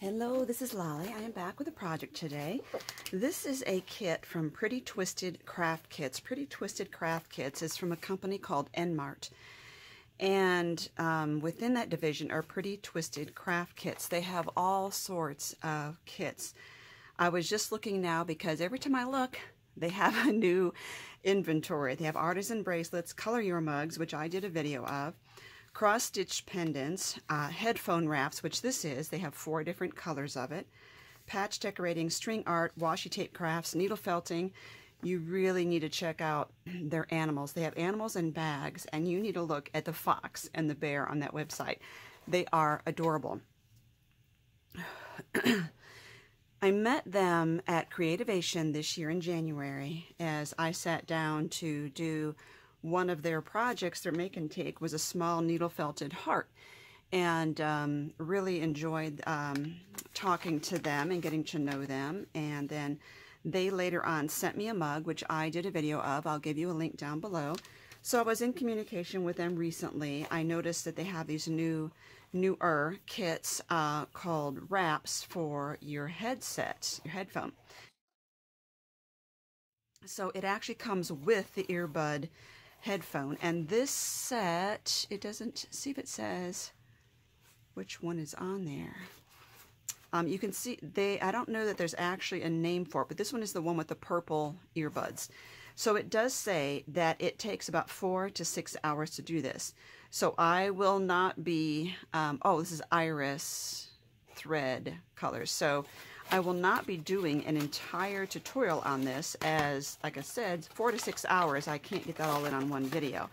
Hello, this is Lolly. I am back with a project today. This is a kit from Pretty Twisted Craft Kits. Pretty Twisted Craft Kits is from a company called Enmart. And within that division are Pretty Twisted Craft Kits. They have all sorts of kits. I was just looking now because every time I look, they have a new inventory. They have artisan bracelets, color your mugs, which I did a video of, cross-stitch pendants, headphone wraps, which this is. They have 4 different colors of it, patch decorating, string art, washi tape crafts, needle felting. You really need to check out their animals. They have animals in bags, and you need to look at the fox and the bear on that website. They are adorable. I met them at Creativation this year in January as I sat down to do one of their projects. Their make and take was a small needle felted heart, and really enjoyed talking to them and getting to know them. And then they later on sent me a mug, which I did a video of. I'll give you a link down below. So I was in communication with them recently. I noticed that they have these newer kits called wraps for your headset, your headphone. So it actually comes with the earbud headphone, and this set, it doesn't, see if it says which one is on there. You can see I don't know that there's actually a name for it, but this one is the one with the purple earbuds. So it does say that it takes about 4 to 6 hours to do this. So I will not be, oh, this is iris thread colors. So I will not be doing an entire tutorial on this, as, like I said, 4 to 6 hours. I can't get that all in on one video.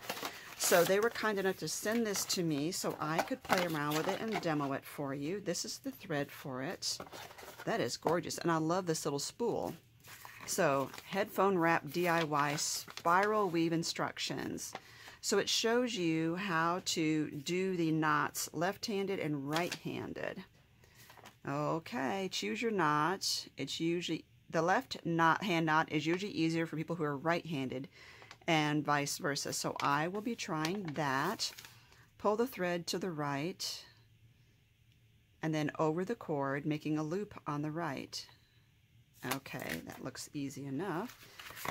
So they were kind enough to send this to me so I could play around with it and demo it for you. This is the thread for it. That is gorgeous, and I love this little spool. So, headphone wrap DIY spiral weave instructions. So it shows you how to do the knots left-handed and right-handed. Okay, choose your knot. It's usually, the left hand knot is usually easier for people who are right-handed, and vice versa. So I will be trying that. Pull the thread to the right, and then over the cord, making a loop on the right. Okay, that looks easy enough.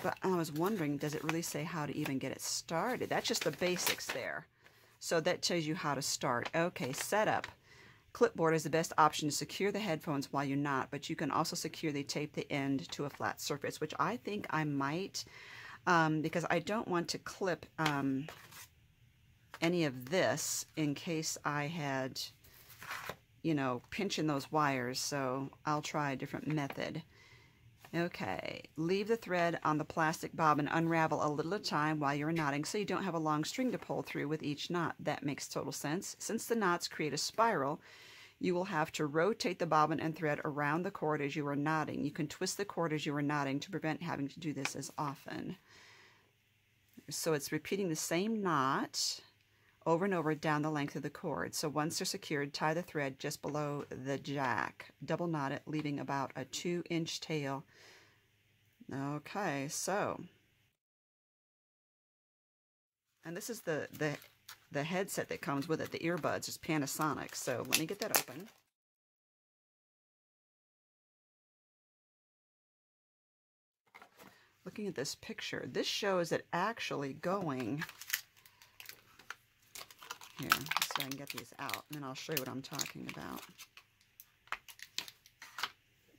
But I was wondering, does it really say how to even get it started? That's just the basics there. So that tells you how to start. Okay, setup. Clipboard is the best option to secure the headphones while you knot, but you can also securely tape the end to a flat surface, which I think I might, because I don't want to clip any of this in case I had, you know, pinching those wires. So I'll try a different method. Okay, leave the thread on the plastic bobbin, unravel a little at a time while you're knotting so you don't have a long string to pull through with each knot. That makes total sense. Since the knots create a spiral, you will have to rotate the bobbin and thread around the cord as you are knotting. You can twist the cord as you are knotting to prevent having to do this as often. So it's repeating the same knot over and over down the length of the cord. So once they're secured, tie the thread just below the jack. Double knot it, leaving about a 2-inch tail. Okay, so, and this is the headset that comes with it, the earbuds. It's Panasonic. So let me get that open. Looking at this picture, this shows it actually going here, so I can get these out, and then I'll show you what I'm talking about.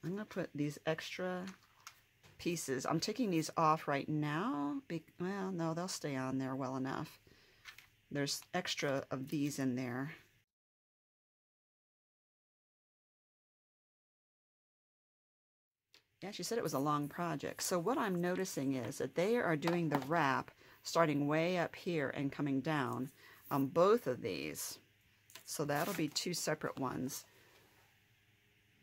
I'm going to put these extra pieces. I'm taking these off right now. Well, no, they'll stay on there well enough. There's extra of these in there. Yeah, she said it was a long project. So what I'm noticing is that they are doing the wrap starting way up here and coming down on both of these. So that'll be 2 separate ones.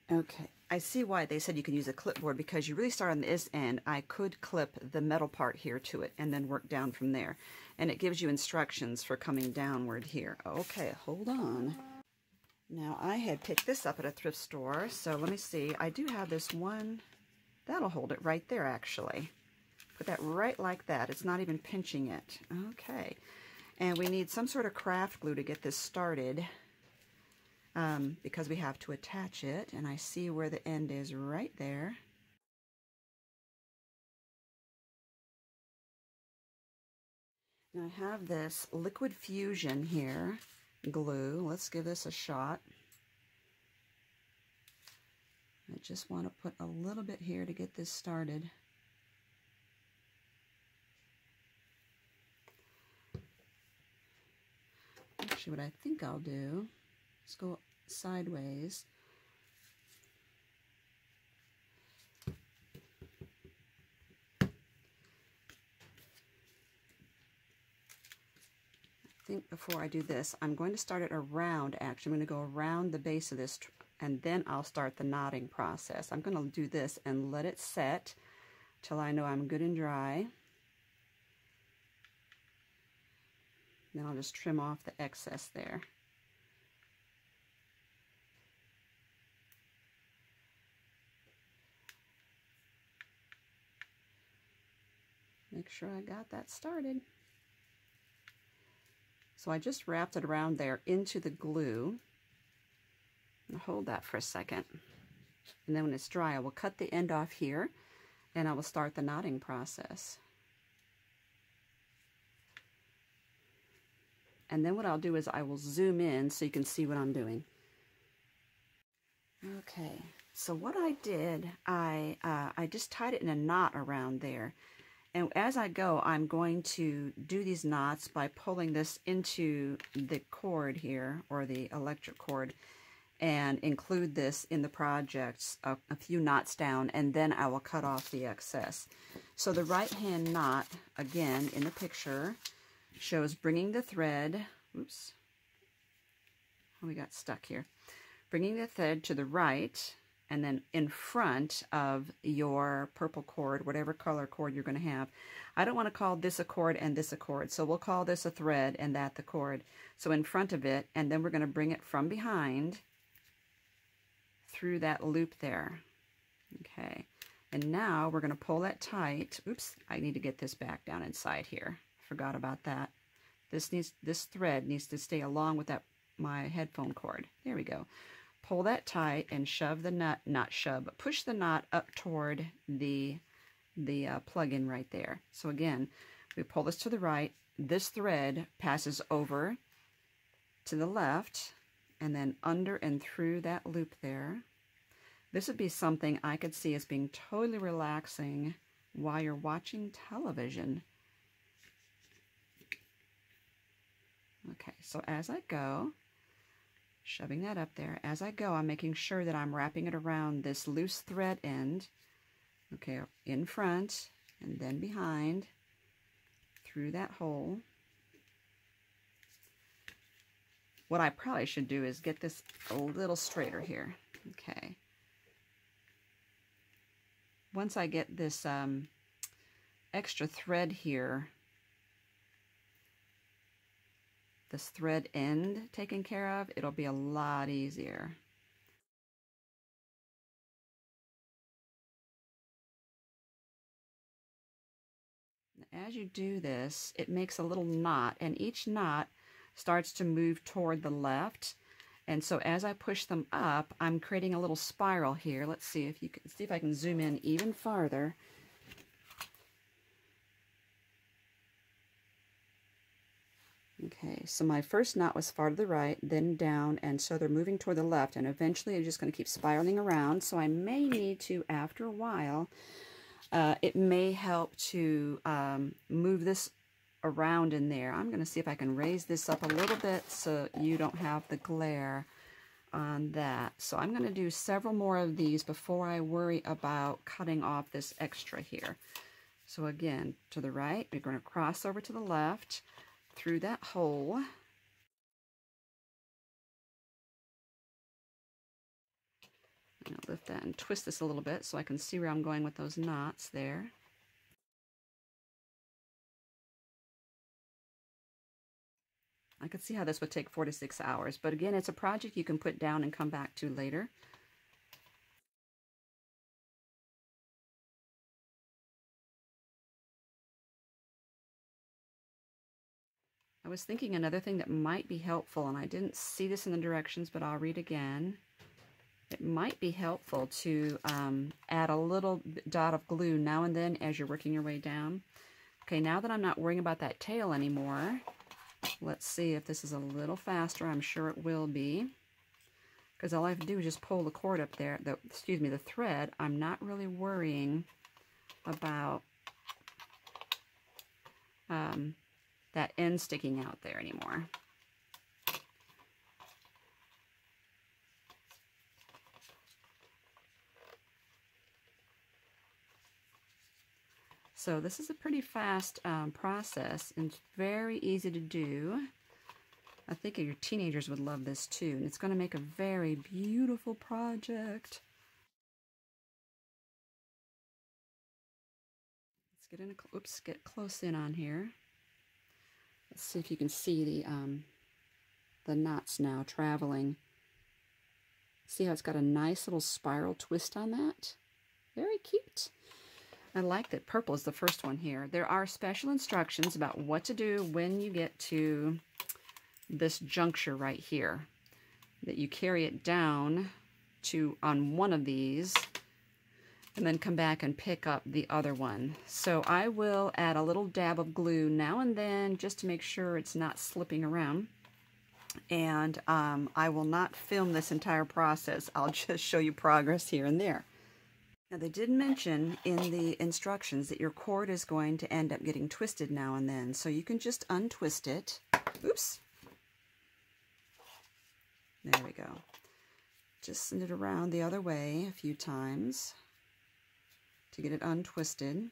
Okay, I see why they said you can use a clipboard, because you really start on this end. I could clip the metal part here to it and then work down from there. And it gives you instructions for coming downward here. Okay, hold on. Now, I had picked this up at a thrift store, so let me see. I do have this one. That'll hold it right there, actually. Put that right like that. It's not even pinching it. Okay. And we need some sort of craft glue to get this started. because we have to attach it, and I see where the end is right there. Now I have this Liquid Fusion here, glue. Let's give this a shot. I just want to put a little bit here to get this started. Actually, what I think I'll do is go sideways. I think before I do this, I'm going to start it around, actually. I'm going to go around the base of this, and then I'll start the knotting process. I'm going to do this and let it set till I know I'm good and dry. Then I'll just trim off the excess there. Make sure I got that started. So I just wrapped it around there into the glue. And hold that for a second. And then when it's dry, I will cut the end off here and I will start the knotting process. And then what I'll do is I will zoom in so you can see what I'm doing. Okay, so what I did, I just tied it in a knot around there. And as I go, I'm going to do these knots by pulling this into the cord here, or the electric cord, and include this in the project a few knots down, and then I will cut off the excess. So the right hand knot, again, in the picture, shows bringing the thread, oops, oh, we got stuck here, bringing the thread to the right, and then in front of your purple cord, whatever color cord you're going to have. I don't want to call this a cord and this a cord, so we'll call this a thread and that the cord. So in front of it, and then we're going to bring it from behind through that loop there. Okay, and now we're going to pull that tight. Oops, I need to get this back down inside here. Forgot about that. This thread needs to stay along with that my headphone cord. There we go. Pull that tight and shove the nut, not shove, but push the knot up toward the plug-in right there. So again, we pull this to the right, this thread passes over to the left, and then under and through that loop there. This would be something I could see as being totally relaxing while you're watching television. Okay, so as I go, shoving that up there. As I go, I'm making sure that I'm wrapping it around this loose thread end. Okay, in front and then behind through that hole. What I probably should do is get this a little straighter here. Okay. Once I get this extra thread here, this thread end taken care of, it'll be a lot easier. As you do this, it makes a little knot, and each knot starts to move toward the left. And so as I push them up, I'm creating a little spiral here. Let's see if you can see if I can zoom in even farther. Okay, so my first knot was far to the right, then down, and so they're moving toward the left, and eventually they're just going to keep spiraling around. So I may need to, after a while, it may help to move this around in there. I'm going to see if I can raise this up a little bit so you don't have the glare on that. So I'm going to do several more of these before I worry about cutting off this extra here. So again, to the right, we're going to cross over to the left, through that hole. I'm going to lift that and twist this a little bit so I can see where I'm going with those knots there. I could see how this would take 4 to 6 hours, but again, it's a project you can put down and come back to later. I was thinking another thing that might be helpful, and I didn't see this in the directions, but I'll read again. It might be helpful to add a little dot of glue now and then as you're working your way down. Okay, now that I'm not worrying about that tail anymore, let's see if this is a little faster. I'm sure it will be, because all I have to do is just pull the cord up there, the thread. I'm not really worrying about that end sticking out there anymore. So this is a pretty fast process, and it's very easy to do. I think your teenagers would love this too, and it's going to make a very beautiful project. Let's get in get close in on here. Let's see if you can see the knots now traveling. See how it's got a nice little spiral twist on that? Very cute. I like that purple is the first one here. There are special instructions about what to do when you get to this juncture right here. That you carry it down on one of these and then come back and pick up the other one. So I will add a little dab of glue now and then just to make sure it's not slipping around. And I will not film this entire process. I'll just show you progress here and there. Now, they did mention in the instructions that your cord is going to end up getting twisted now and then, so you can just untwist it. Oops. There we go. Just send it around the other way a few times to get it untwisted.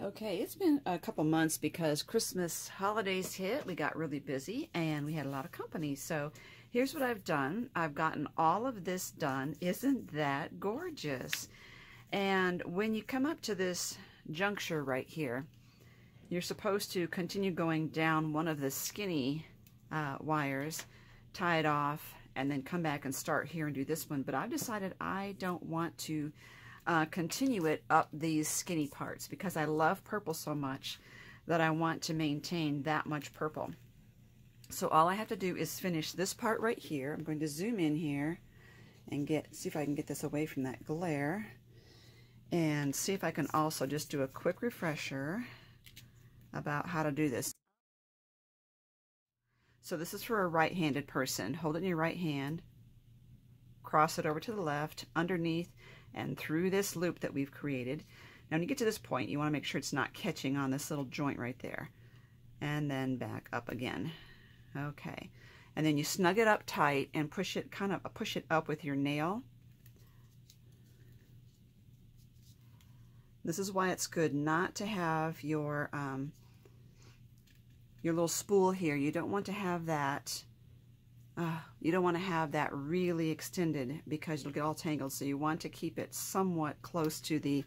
Okay, it's been a couple months because Christmas holidays hit. We got really busy and we had a lot of company. So here's what I've done. I've gotten all of this done. Isn't that gorgeous? And when you come up to this juncture right here, you're supposed to continue going down one of the skinny wires, tie it off, and then come back and start here and do this one. But I've decided I don't want to continue it up these skinny parts because I love purple so much that I want to maintain that much purple. So all I have to do is finish this part right here. I'm going to zoom in here and see if I can get this away from that glare, and see if I can also just do a quick refresher about how to do this. So this is for a right-handed person. Hold it in your right hand, cross it over to the left, underneath, and through this loop that we've created. Now when you get to this point, you want to make sure it's not catching on this little joint right there. And then back up again. Okay. And then you snug it up tight and push it up with your nail. This is why it's good not to have your little spool here. You don't want to have that really extended because it'll get all tangled. So you want to keep it somewhat close to the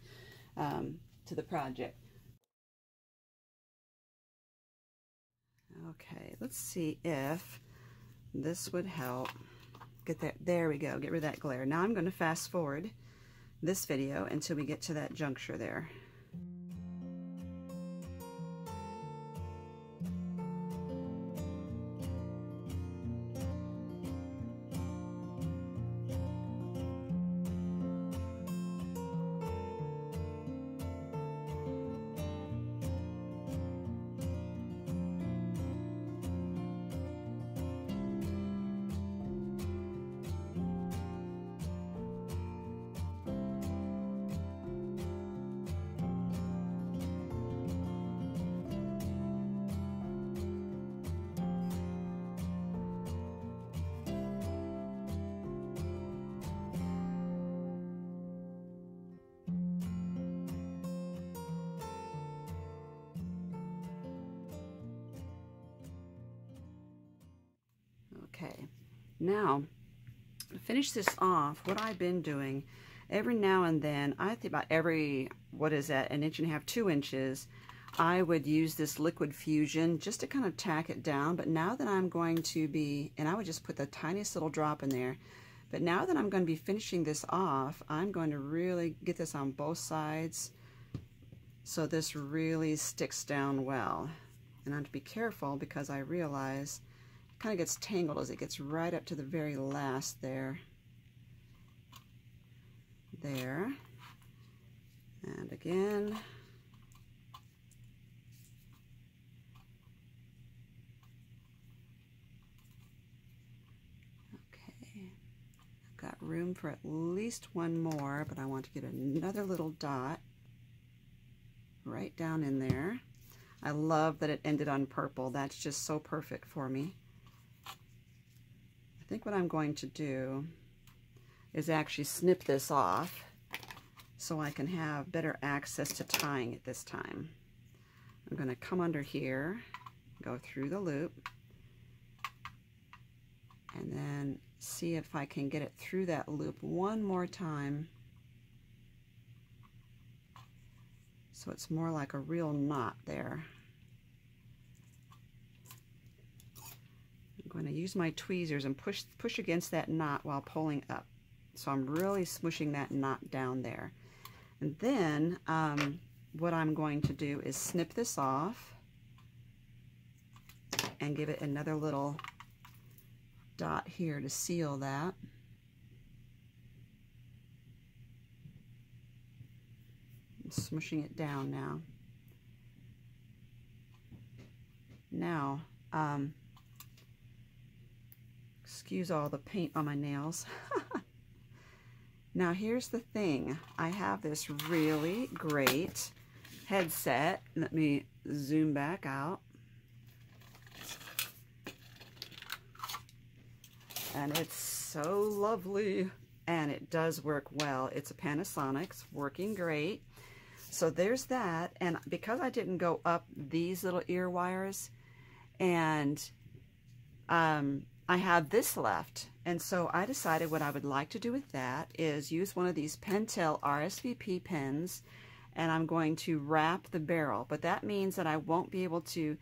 project. Okay, let's see if this would help. Get that. There we go. Get rid of that glare. Now I'm going to fast forward this video until we get to that juncture there. Okay, now to finish this off, what I've been doing every now and then, I think about every, what is that, 1.5 inches, 2 inches, I would use this liquid fusion just to kind of tack it down. But now that I'm going to be, and I would just put the tiniest little drop in there, but now that I'm going to be finishing this off, I'm going to really get this on both sides so this really sticks down well. And I have to be careful because I realize it kind of gets tangled as it gets right up to the very last there. There. And again. Okay. I've got room for at least one more, but I want to get another little dot right down in there. I love that it ended on purple. That's just so perfect for me. I think what I'm going to do is actually snip this off so I can have better access to tying it this time. I'm going to come under here, go through the loop, and then see if I can get it through that loop one more time so it's more like a real knot there. I'm going to use my tweezers and push against that knot while pulling up. So I'm really smushing that knot down there. And then what I'm going to do is snip this off and give it another little dot here to seal that. I'm smushing it down now. Now, excuse all the paint on my nails. Now here's the thing. I have this really great headset. Let me zoom back out. And it's so lovely. And it does work well. It's a Panasonic. It's working great. So there's that. And because I didn't go up these little ear wires, and I have this left, and so I decided what I would like to do with that is use one of these Pentel RSVP pens, and I'm going to wrap the barrel. But that means that I won't be able to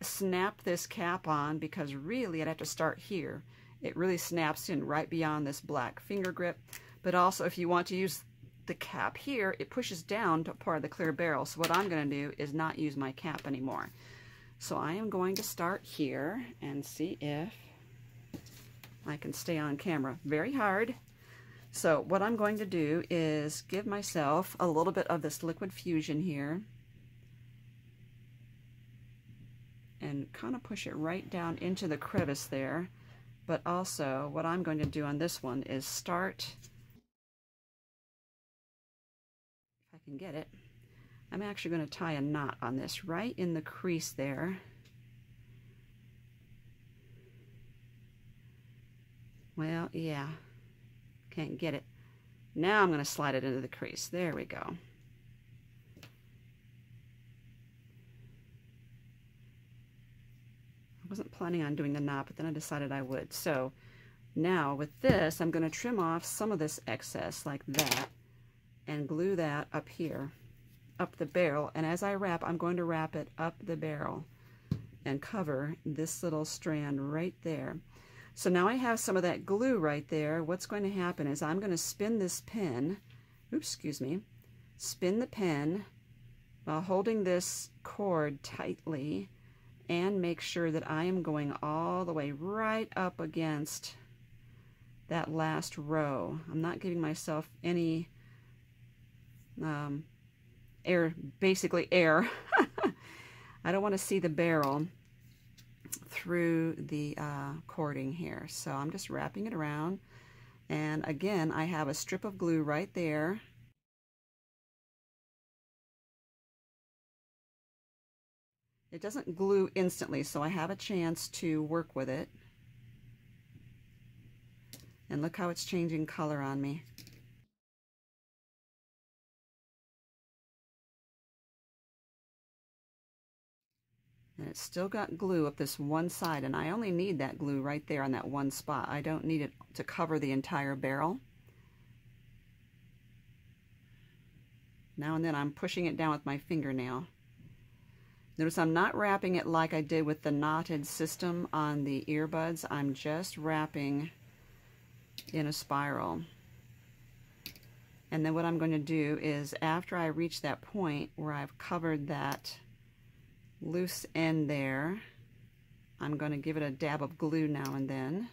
snap this cap on, because really I'd have to start here. It really snaps in right beyond this black finger grip. But also, if you want to use the cap here, it pushes down to part of the clear barrel. So what I'm going to do is not use my cap anymore. So I am going to start here and see if I can stay on camera. Very hard. So what I'm going to do is give myself a little bit of this liquid fusion here and kind of push it right down into the crevice there. But also what I'm going to do on this one is start, if I can get it, I'm actually going to tie a knot on this right in the crease there. Well, yeah, can't get it. Now I'm going to slide it into the crease. There we go. I wasn't planning on doing the knot, but then I decided I would. So now with this, I'm going to trim off some of this excess like that and glue that up here, up the barrel. And as I wrap, I'm going to wrap it up the barrel and cover this little strand right there. So now I have some of that glue right there. What's going to happen is I'm going to spin this pen, spin the pen while holding this cord tightly, and make sure that I am going all the way right up against that last row. I'm not giving myself any air, basically air. I don't want to see the barrel through the cording here. So I'm just wrapping it around. And again, I have a strip of glue right there. It doesn't glue instantly, so I have a chance to work with it. And look how it's changing color on me. And it's still got glue up this one side, and I only need that glue right there on that one spot. I don't need it to cover the entire barrel. Now and then I'm pushing it down with my fingernail. Notice I'm not wrapping it like I did with the knotted system on the earbuds. I'm just wrapping in a spiral. And then what I'm going to do is, after I reach that point where I've covered that loose end there, I'm going to give it a dab of glue now and then,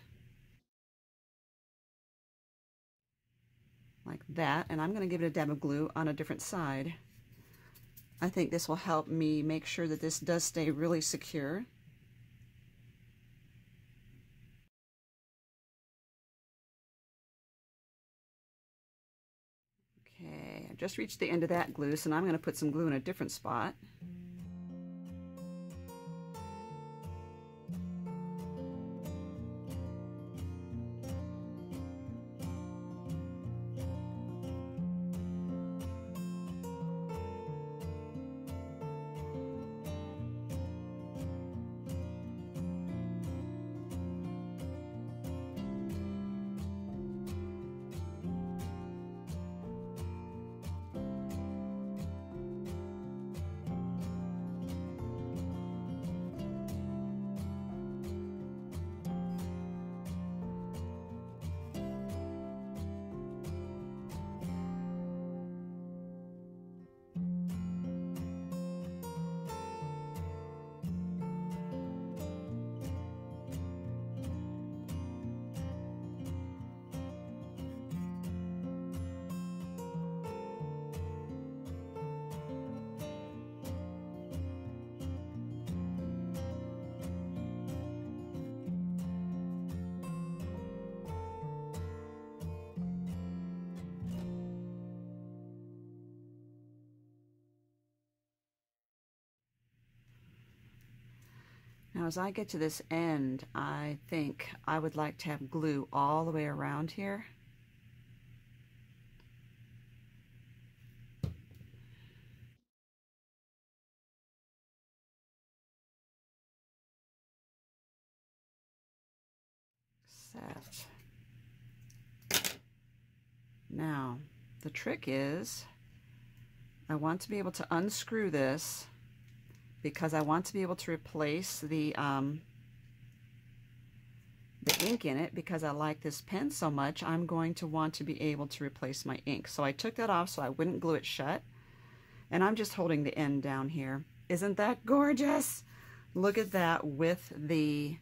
like that, and I'm going to give it a dab of glue on a different side. I think this will help me make sure that this does stay really secure. Okay, I've just reached the end of that glue, so now I'm going to put some glue in a different spot. Now as I get to this end, I think I would like to have glue all the way around here. Set. Now, the trick is, I want to be able to unscrew this because I want to be able to replace the ink in it. Because I like this pen so much, I'm going to want to be able to replace my ink. So I took that off so I wouldn't glue it shut. And I'm just holding the end down here. Isn't that gorgeous? Look at that with the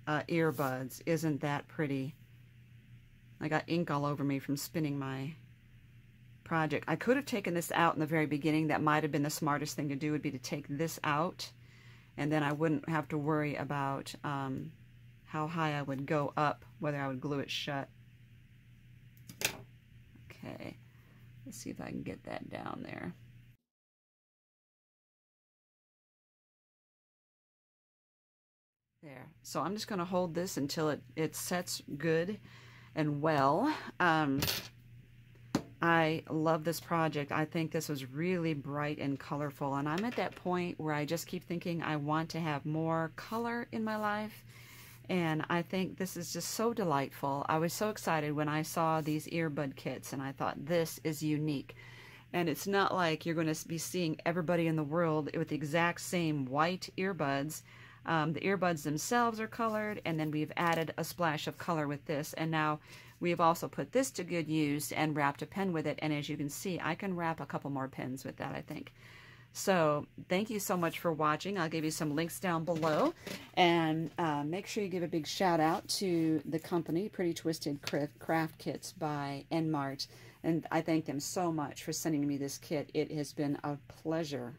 earbuds. Isn't that pretty? I got ink all over me from spinning my project. I could have taken this out in the very beginning. That might have been the smartest thing to do, would be to take this out, and then I wouldn't have to worry about how high I would go up, whether I would glue it shut. Okay, let's see if I can get that down there. There. So I'm just going to hold this until it sets good and well. I love this project. I think this was really bright and colorful, and I'm at that point where I just keep thinking I want to have more color in my life, and I think this is just so delightful. I was so excited when I saw these earbud kits, and I thought this is unique. And it's not like you're going to be seeing everybody in the world with the exact same white earbuds. The earbuds themselves are colored, and then we've added a splash of color with this, and now we've also put this to good use and wrapped a pen with it. And as you can see, I can wrap a couple more pens with that, I think. So thank you so much for watching. I'll give you some links down below, and make sure you give a big shout out to the company Pretty Twisted Craft Kits by Enmart, and I thank them so much for sending me this kit. It has been a pleasure.